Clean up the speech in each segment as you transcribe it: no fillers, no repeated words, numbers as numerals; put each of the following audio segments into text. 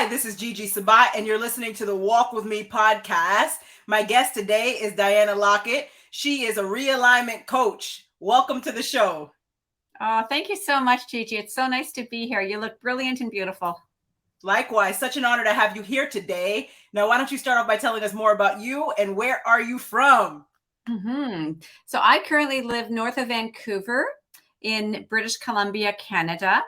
Hi, this is Gigi Sabat, and you're listening to the Walk With Me podcast. My guest today is Diana Lockett. She is a realignment coach. Welcome to the show. Oh, thank you so much, Gigi. It's so nice to be here. You look brilliant and beautiful. Likewise, such an honor to have you here today. Now, why don't you start off by telling us more about you and where are you from? So I currently live north of Vancouver in British Columbia, Canada.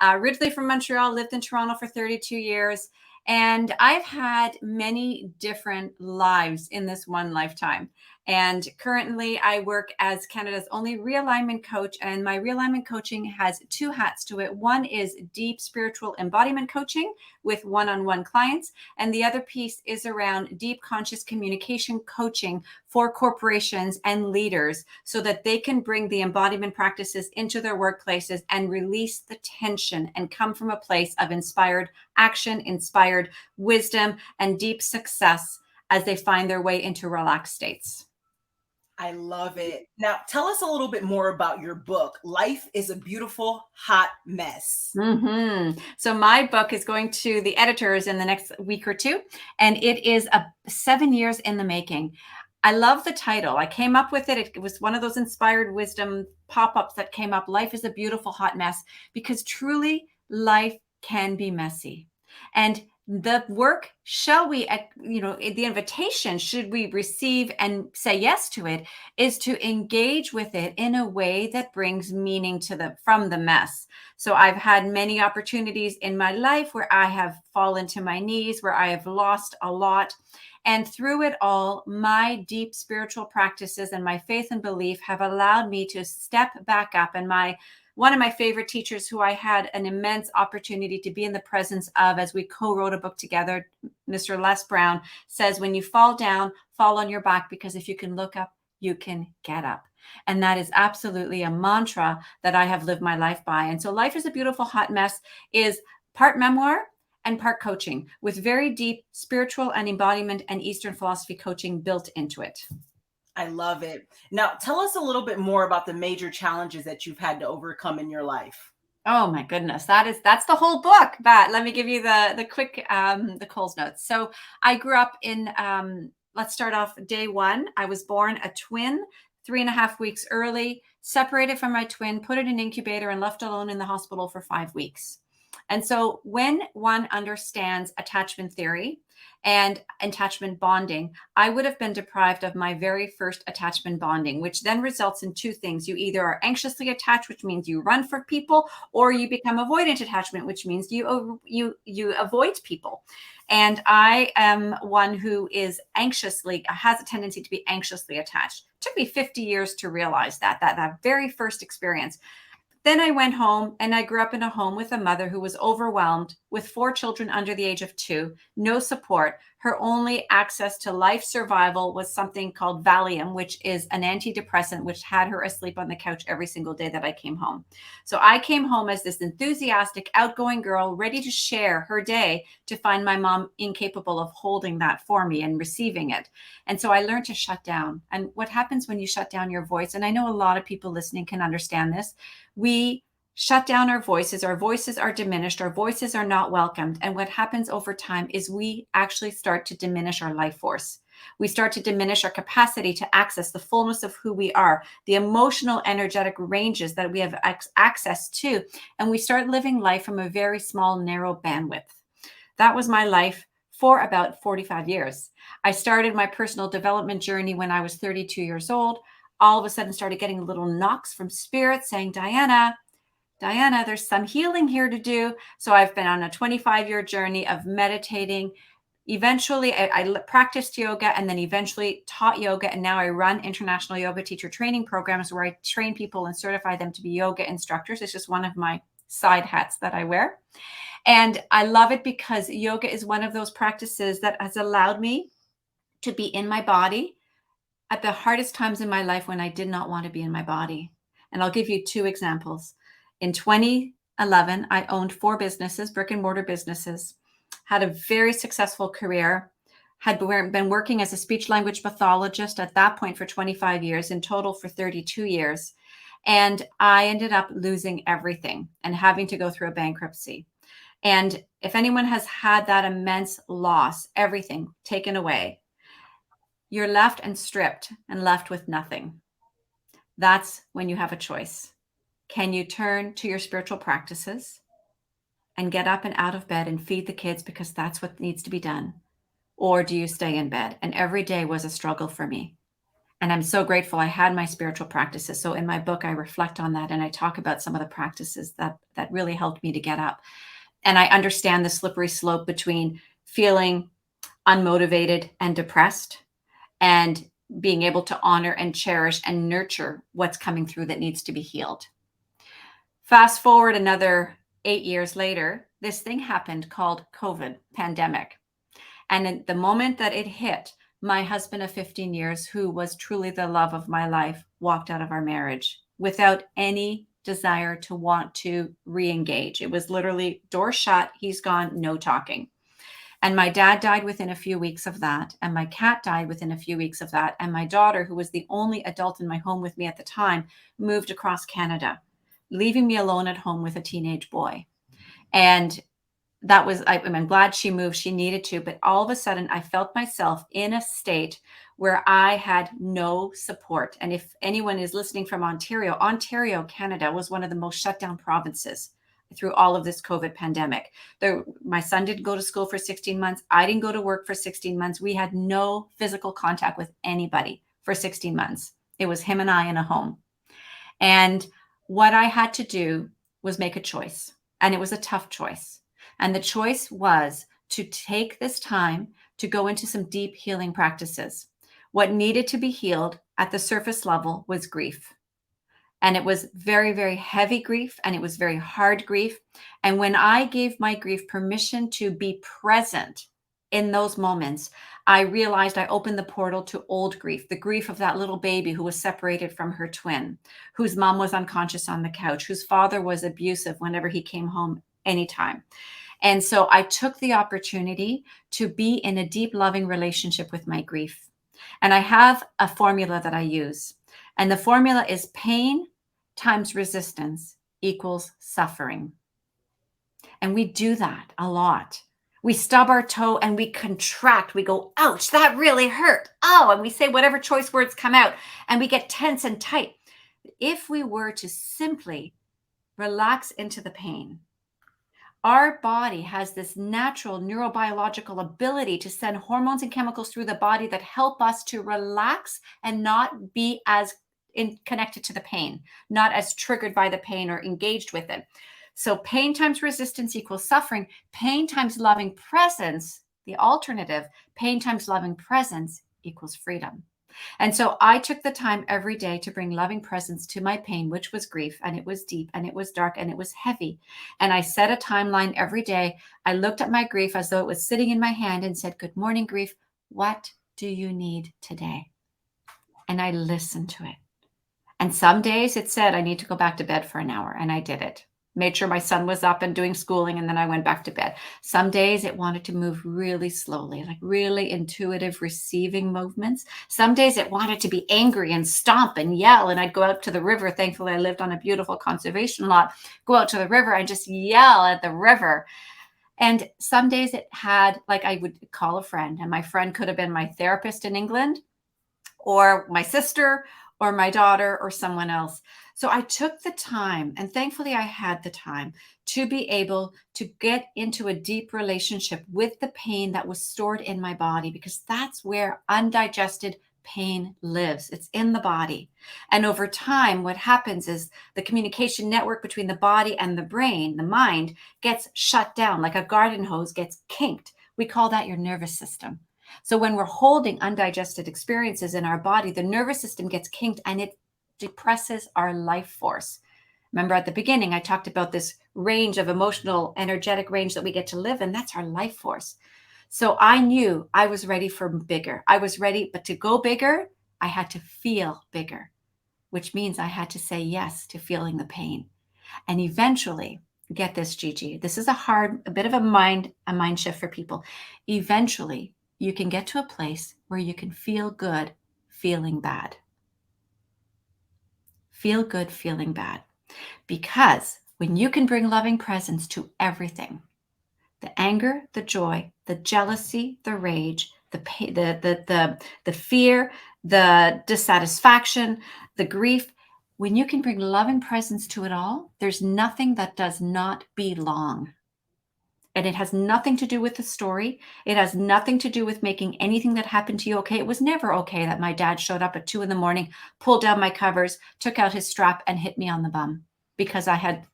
Originally from Montreal, lived in Toronto for 32 years. And I've had many different lives in this one lifetime. And currently I work as Canada's only realignment coach. And my realignment coaching has two hats to it. One is deep spiritual embodiment coaching with one-on-one clients. And the other piece is around deep conscious communication coaching for corporations and leaders so that they can bring the embodiment practices into their workplaces and release the tension and come from a place of inspired action, inspired wisdom, and deep success as they find their way into relaxed states. I love it. Now, tell us a little bit more about your book, Life is a Beautiful Hot Mess. So my book is going to the editors in the next week or two, and it is 7 years in the making. I love the title. I came up with it. It was one of those inspired wisdom pop-ups that came up. Life is a beautiful hot mess, because truly life can be messy. And the work, the invitation, should we receive and say yes to it, is to engage with it in a way that brings meaning from the mess. So I've had many opportunities in my life where I have fallen to my knees, where I have lost a lot. And through it all, my deep spiritual practices and my faith and belief have allowed me to step back up. And one of my favorite teachers, who I had an immense opportunity to be in the presence of as we co-wrote a book together, Mr. Les Brown, says, when you fall down, fall on your back, because if you can look up, you can get up. And that is absolutely a mantra that I have lived my life by. And so Life is a Beautiful Hot Mess is part memoir and part coaching, with very deep spiritual and embodiment and Eastern philosophy coaching built into it. I love it. Now, tell us a little bit more about the major challenges that you've had to overcome in your life. Oh my goodness, that's the whole book. But let me give you the quick the Coles notes. So I grew up in let's start off day one. I was born a twin, 3.5 weeks early, separated from my twin, put in an incubator, and left alone in the hospital for 5 weeks. And so when one understands attachment theory and attachment bonding, I would have been deprived of my very first attachment bonding, which then results in two things. You either are anxiously attached, which means you run for people, or you become avoidant attachment, which means you avoid people. And I am one who has a tendency to be anxiously attached. It took me 50 years to realize that very first experience. Then I went home, and I grew up in a home with a mother who was overwhelmed with 4 children under the age of 2, no support. Her only access to life survival was something called Valium, which is an antidepressant, which had her asleep on the couch every single day that I came home. So I came home as this enthusiastic, outgoing girl, ready to share her day, to find my mom incapable of holding that for me and receiving it. And so I learned to shut down. And what happens when you shut down your voice, and I know a lot of people listening can understand this, we shut down our voices are diminished, our voices are not welcomed. And what happens over time is we actually start to diminish our life force. We start to diminish our capacity to access the fullness of who we are, the emotional, energetic ranges that we have access to. And we start living life from a very small, narrow bandwidth. That was my life for about 45 years. I started my personal development journey when I was 32 years old. All of a sudden started getting little knocks from spirit saying, Diana, there's some healing here to do. So I've been on a 25-year journey of meditating. Eventually, I practiced yoga, and then eventually taught yoga. And now I run international yoga teacher training programs where I train people and certify them to be yoga instructors. It's just one of my side hats that I wear. And I love it because yoga is one of those practices that has allowed me to be in my body at the hardest times in my life when I did not want to be in my body. And I'll give you 2 examples. In 2011, I owned 4 businesses, brick and mortar businesses, had a very successful career, had been working as a speech language pathologist at that point for 25 years, in total for 32 years. And I ended up losing everything and having to go through a bankruptcy. And if anyone has had that immense loss, everything taken away, you're left and stripped and left with nothing. That's when you have a choice. Can you turn to your spiritual practices and get up and out of bed and feed the kids because that's what needs to be done? Or do you stay in bed? And every day was a struggle for me. And I'm so grateful I had my spiritual practices. So in my book, I reflect on that and I talk about some of the practices that really helped me to get up. And I understand the slippery slope between feeling unmotivated and depressed and being able to honor and cherish and nurture what's coming through that needs to be healed. Fast forward another 8 years later, this thing happened called COVID pandemic. And in the moment that it hit, my husband of 15 years, who was truly the love of my life, walked out of our marriage without any desire to want to re-engage. It was literally door shut, he's gone, no talking. And my dad died within a few weeks of that. And my cat died within a few weeks of that. And my daughter, who was the only adult in my home with me at the time, moved across Canada, leaving me alone at home with a teenage boy. And that was, I'm glad she moved. She needed to. But all of a sudden, I felt myself in a state where I had no support. And if anyone is listening from Ontario, Canada was one of the most shut down provinces through all of this COVID pandemic. My son didn't go to school for 16 months. I didn't go to work for 16 months. We had no physical contact with anybody for 16 months. It was him and I in a home. And what I had to do was make a choice. And it was a tough choice. And the choice was to take this time to go into some deep healing practices. What needed to be healed at the surface level was grief. And it was very, very heavy grief, and it was very hard grief. And when I gave my grief permission to be present in those moments, I realized I opened the portal to old grief, the grief of that little baby who was separated from her twin, whose mom was unconscious on the couch, whose father was abusive whenever he came home anytime. And so I took the opportunity to be in a deep, loving relationship with my grief. And I have a formula that I use. And the formula is pain times resistance equals suffering. And we do that a lot. We stub our toe and we contract. We go, ouch, that really hurt. Oh, and we say whatever choice words come out and we get tense and tight. If we were to simply relax into the pain, our body has this natural neurobiological ability to send hormones and chemicals through the body that help us to relax and not be as connected to the pain, not as triggered by the pain or engaged with it. So pain times resistance equals suffering. Pain times loving presence, the alternative, pain times loving presence equals freedom. And so I took the time every day to bring loving presence to my pain, which was grief, and it was deep and it was dark and it was heavy. And I set a timeline every day. I looked at my grief as though it was sitting in my hand and said, good morning, grief. What do you need today? And I listened to it. And some days it said, I need to go back to bed for an hour. And I did it. Made sure my son was up and doing schooling, and then I went back to bed. Some days it wanted to move really slowly, like really intuitive receiving movements. Some days it wanted to be angry and stomp and yell, and I'd go out to the river. Thankfully, I lived on a beautiful conservation lot. Go out to the river and just yell at the river. And some days it had, like, I would call a friend, and my friend could have been my therapist in England or my sister or my daughter or someone else. So I took the time, and thankfully I had the time to be able to get into a deep relationship with the pain that was stored in my body, because that's where undigested pain lives. It's in the body. And over time, what happens is the communication network between the body and the brain, the mind, gets shut down, like a garden hose gets kinked. We call that your nervous system. So when we're holding undigested experiences in our body, the nervous system gets kinked and it depresses our life force. Remember at the beginning, I talked about this range of emotional, energetic range that we get to live in. That's our life force. So I knew I was ready for bigger. I was ready, but to go bigger, I had to feel bigger, which means I had to say yes to feeling the pain. And eventually, get this, Gigi, this is a bit of a mind shift for people. Eventually, you can get to a place where you can feel good, feeling bad. Feel good, feeling bad. Because when you can bring loving presence to everything, The anger, the joy, the jealousy, the rage, the pain, the fear, the dissatisfaction, the grief. When you can bring loving presence to it all, there's nothing that does not belong. And it has nothing to do with the story. It has nothing to do with making anything that happened to you okay. It was never okay that my dad showed up at 2 a.m, pulled down my covers, took out his strap, and hit me on the bum because I had,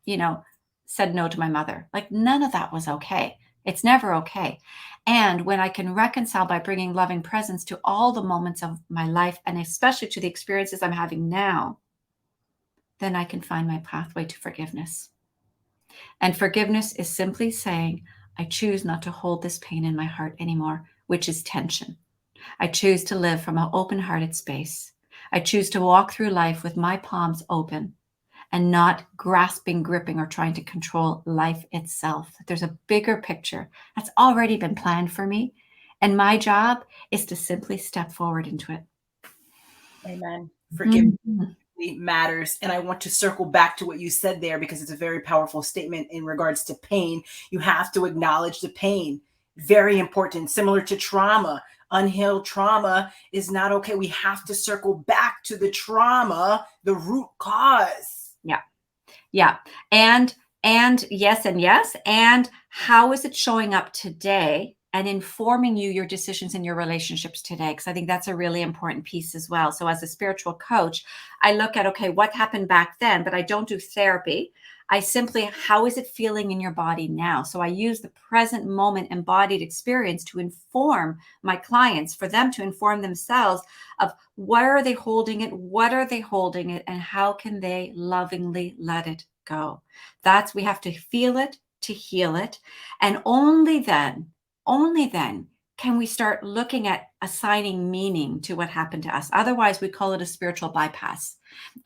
said no to my mother. Like, none of that was okay. It's never okay. And when I can reconcile by bringing loving presence to all the moments of my life, and especially to the experiences I'm having now, then I can find my pathway to forgiveness. And forgiveness is simply saying, I choose not to hold this pain in my heart anymore, which is tension. I choose to live from an open hearted space. I choose to walk through life with my palms open and not grasping, gripping, or trying to control life itself. There's a bigger picture that's already been planned for me. And my job is to simply step forward into it. Amen. Forgiveness Mm-hmm. matters. And I want to circle back to what you said there because it's a very powerful statement in regards to pain. You have to acknowledge the pain. Very important. Similar to trauma. Unhealed trauma is not okay. We have to circle back to the trauma, the root cause. Yeah. Yeah. And yes, and yes. And how is it showing up today and informing you your decisions in your relationships today? Because I think that's a really important piece as well. So as a spiritual coach, I look at, okay, what happened back then, but I don't do therapy. I simply, how is it feeling in your body now? So I use the present moment embodied experience to inform my clients, for them to inform themselves of where are they holding it, what are they holding it, and how can they lovingly let it go. We have to feel it to heal it. And only then can we start looking at assigning meaning to what happened to us. Otherwise, we call it a spiritual bypass.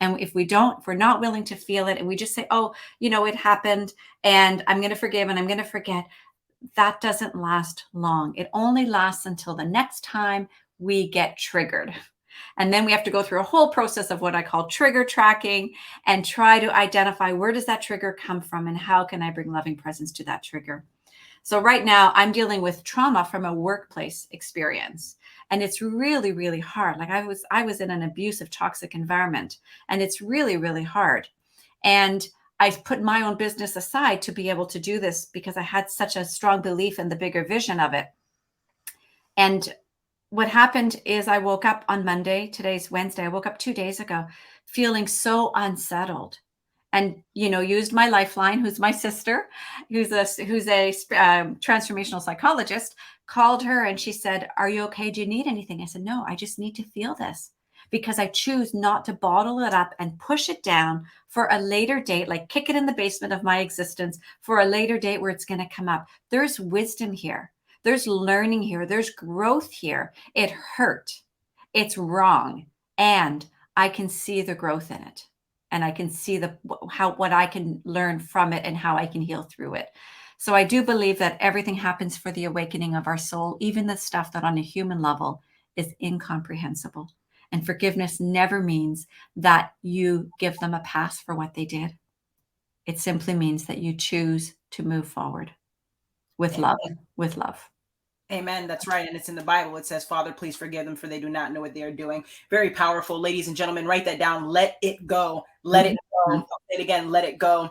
And if we're not willing to feel it, and we just say, oh, it happened and I'm going to forgive and I'm going to forget, that doesn't last long. It only lasts until the next time we get triggered. And then we have to go through a whole process of what I call trigger tracking and try to identify, where does that trigger come from and how can I bring loving presence to that trigger? So right now I'm dealing with trauma from a workplace experience. And it's really, really hard. Like I was in an abusive, toxic environment, and it's really, really hard. And I put my own business aside to be able to do this because I had such a strong belief in the bigger vision of it. And what happened is I woke up on Monday, today's Wednesday, I woke up 2 days ago feeling so unsettled, and used my lifeline, who's my sister, who's a transformational psychologist. Called her and she said, are you okay? Do you need anything? I said, no, I just need to feel this, because I choose not to bottle it up and push it down for a later date, like kick it in the basement of my existence for a later date where it's going to come up. There's wisdom here. There's learning here. There's growth here. It hurt. It's wrong. And I can see the growth in it. And I can see what I can learn from it and how I can heal through it. So I do believe that everything happens for the awakening of our soul, even the stuff that on a human level is incomprehensible. And forgiveness never means that you give them a pass for what they did. It simply means that you choose to move forward with love, with love. Amen. That's right. And it's in the Bible. It says, Father, please forgive them, for they do not know what they are doing. Very powerful. Ladies and gentlemen, write that down. Let it go. Let it go. I'll say it again. Let it go.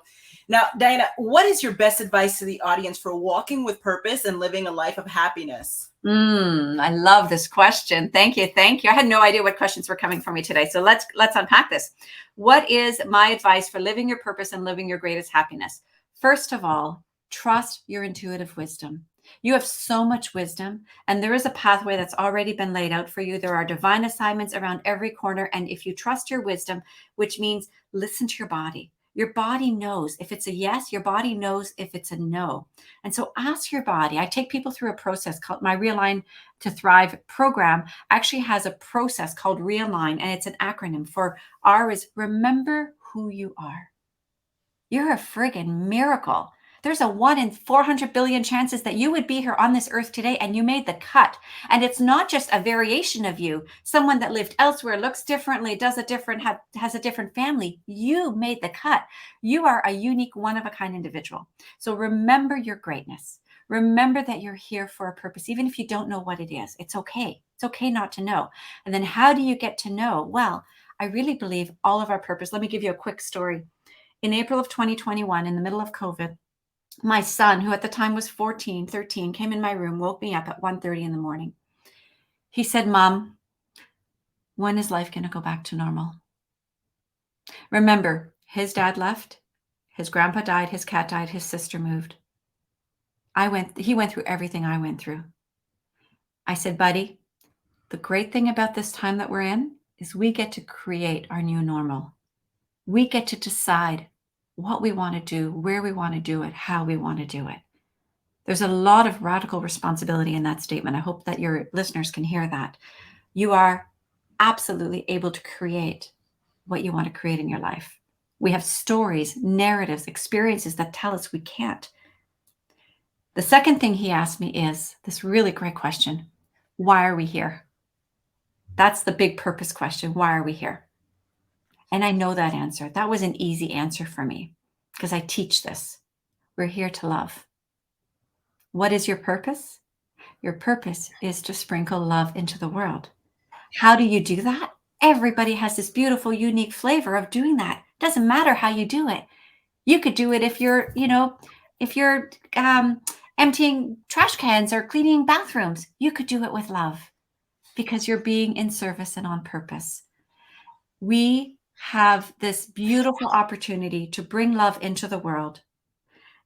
Now, Diana, what is your best advice to the audience for walking with purpose and living a life of happiness? I love this question. Thank you. Thank you. I had no idea what questions were coming from me today. So let's unpack this. What is my advice for living your purpose and living your greatest happiness? First of all, trust your intuitive wisdom. You have so much wisdom, and there is a pathway that's already been laid out for you. There are divine assignments around every corner. And if you trust your wisdom, which means listen to your body. Your body knows if it's a yes, your body knows if it's a no. And so ask your body. I take people through a process called my Realign to Thrive program actually has a process called realign, and it's an acronym for R is remember who you are. You're a friggin' miracle. There's a 1 in 400 billion chances that you would be here on this earth today, and you made the cut. And it's not just a variation of you, someone that lived elsewhere, looks differently, has a different family. You made the cut. You are a unique, one of a kind individual. So remember your greatness. Remember that you're here for a purpose, even if you don't know what it is. It's okay. It's okay not to know. And then how do you get to know? Well, I really believe all of our purpose. Let me give you a quick story. In April of 2021, in the middle of COVID, my son, who at the time was 14, 13, came in my room, woke me up at 1:30 in the morning. He said, Mom, when is life going to go back to normal? Remember, his dad left, his grandpa died, his cat died, his sister moved. He went through everything I went through. I said, buddy, the great thing about this time that we're in is we get to create our new normal. We get to decide what we want to do, where we want to do it, how we want to do it. There's a lot of radical responsibility in that statement. I hope that your listeners can hear that. You are absolutely able to create what you want to create in your life. We have stories, narratives, experiences that tell us we can't. The second thing he asked me is this really great question. Why are we here? That's the big purpose question. Why are we here? And I know that answer. That was an easy answer for me because I teach this. We're here to love. What is your purpose? Your purpose is to sprinkle love into the world. How do you do that? Everybody has this beautiful, unique flavor of doing that. Doesn't matter how you do it. You could do it if you're, emptying trash cans or cleaning bathrooms. You could do it with love because you're being in service and on purpose. We have this beautiful opportunity to bring love into the world.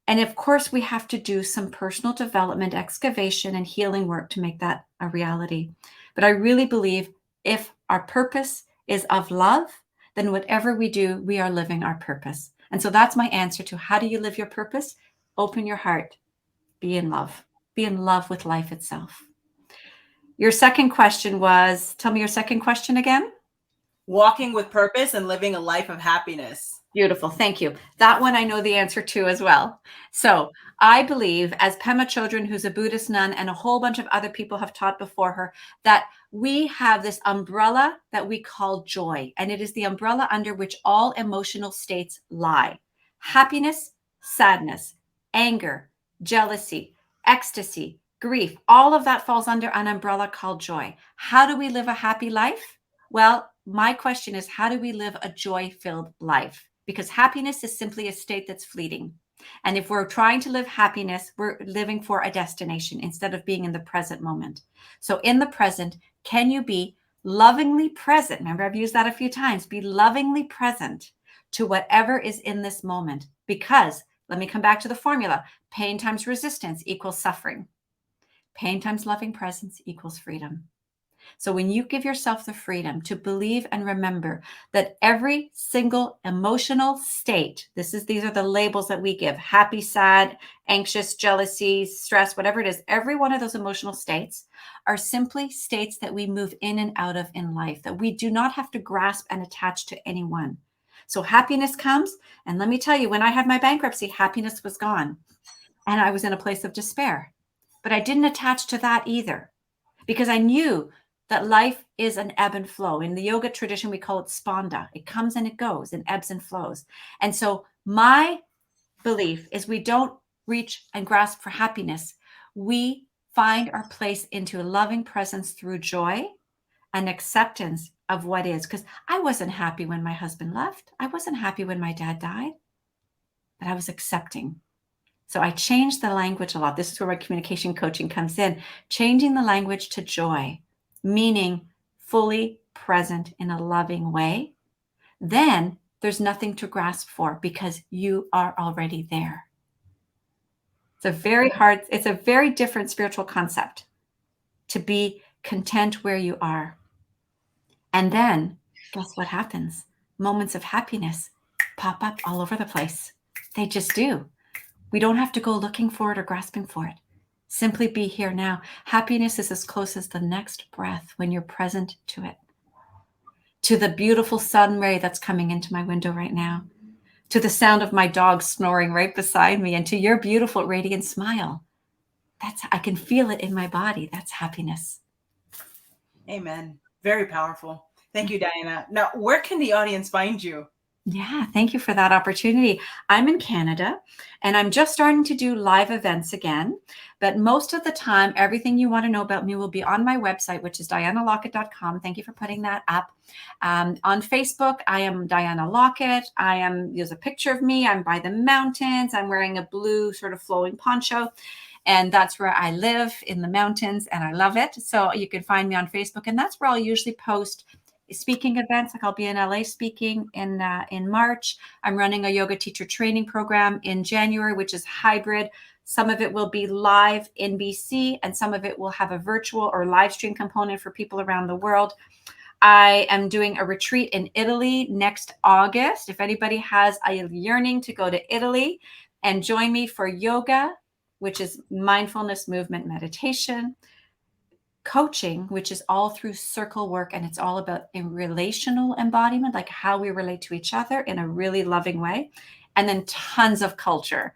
And of course, we have to do some personal development, excavation, and healing work to make that a reality. But I really believe if our purpose is of love, then whatever we do, we are living our purpose. And so that's my answer to how do you live your purpose? Open your heart, be in love with life itself. Your second question was, tell me your second question again. Walking with purpose and living a life of happiness. Beautiful. Thank you. That one I know the answer to as well. So I believe, as Pema Chodron, who's a Buddhist nun, and a whole bunch of other people have taught before her, that we have this umbrella that we call joy. And it is the umbrella under which all emotional states lie. Happiness, sadness, anger, jealousy, ecstasy, grief, all of that falls under an umbrella called joy. How do we live a happy life? Well, my question is, how do we live a joy-filled life? Because happiness is simply a state that's fleeting. And if we're trying to live happiness, we're living for a destination instead of being in the present moment. So in the present, can you be lovingly present? Remember, I've used that a few times. Be lovingly present to whatever is in this moment. Because, let me come back to the formula. Pain times resistance equals suffering. Pain times loving presence equals freedom. So when you give yourself the freedom to believe and remember that every single emotional state, these are the labels that we give: happy, sad, anxious, jealousy, stress, whatever it is, every one of those emotional states are simply states that we move in and out of in life, that we do not have to grasp and attach to anyone. So happiness comes, and let me tell you, when I had my bankruptcy, happiness was gone. And I was in a place of despair. But I didn't attach to that either, because I knew that life is an ebb and flow. In the yoga tradition, we call it spanda. It comes and it goes and ebbs and flows. And so my belief is we don't reach and grasp for happiness. We find our place into a loving presence through joy and acceptance of what is. Because I wasn't happy when my husband left. I wasn't happy when my dad died, but I was accepting. So I changed the language a lot. This is where my communication coaching comes in, changing the language to joy, meaning fully present in a loving way. Then there's nothing to grasp for because you are already there. It's a very different spiritual concept to be content where you are. And then guess what happens? Moments of happiness pop up all over the place. They just do. We don't have to go looking for it or grasping for it. Simply be here now. Happiness is as close as the next breath when you're present to it. To the beautiful sun ray that's coming into my window right now. To the sound of my dog snoring right beside me, and to your beautiful radiant smile. I can feel it in my body. That's happiness. Amen. Very powerful. Thank you, Diana. Now, where can the audience find you? Yeah, thank you for that opportunity. I'm in Canada and I'm just starting to do live events again. But most of the time, everything you want to know about me will be on my website, which is dianalockett.com. Thank you for putting that up. On Facebook, I am Diana Lockett. There's a picture of me. I'm by the mountains. I'm wearing a blue sort of flowing poncho. And that's where I live, in the mountains, and I love it. So you can find me on Facebook, and that's where I'll usually post speaking events. Like I'll be in LA speaking in March. I'm running a yoga teacher training program in January, which is hybrid. Some of it will be live in BC, and some of it will have a virtual or live stream component for people around the world. I am doing a retreat in Italy next August. If anybody has a yearning to go to Italy and join me for yoga, which is mindfulness, movement, meditation, coaching, which is all through circle work, and it's all about a relational embodiment, like how we relate to each other in a really loving way, and then tons of culture.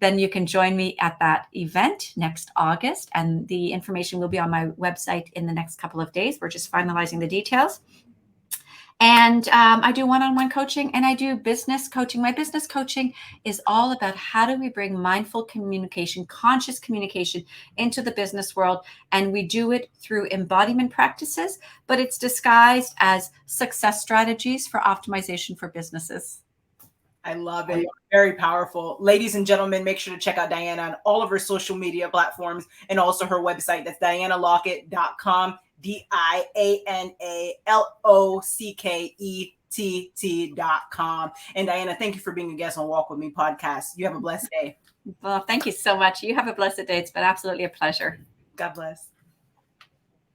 Then you can join me at that event next August, and the information will be on my website in the next couple of days. We're just finalizing the details. And I do one-on-one coaching, and I do business coaching. My business coaching is all about how do we bring mindful communication, conscious communication into the business world. And we do it through embodiment practices, but it's disguised as success strategies for optimization for businesses. I love it. Very powerful. Ladies and gentlemen, make sure to check out Diana on all of her social media platforms and also her website. That's dianalockett.com. DianaLockett.com. And Diana, thank you for being a guest on Walk With Me podcast. You have a blessed day. Well, thank you so much. You have a blessed day. It's been absolutely a pleasure. God bless.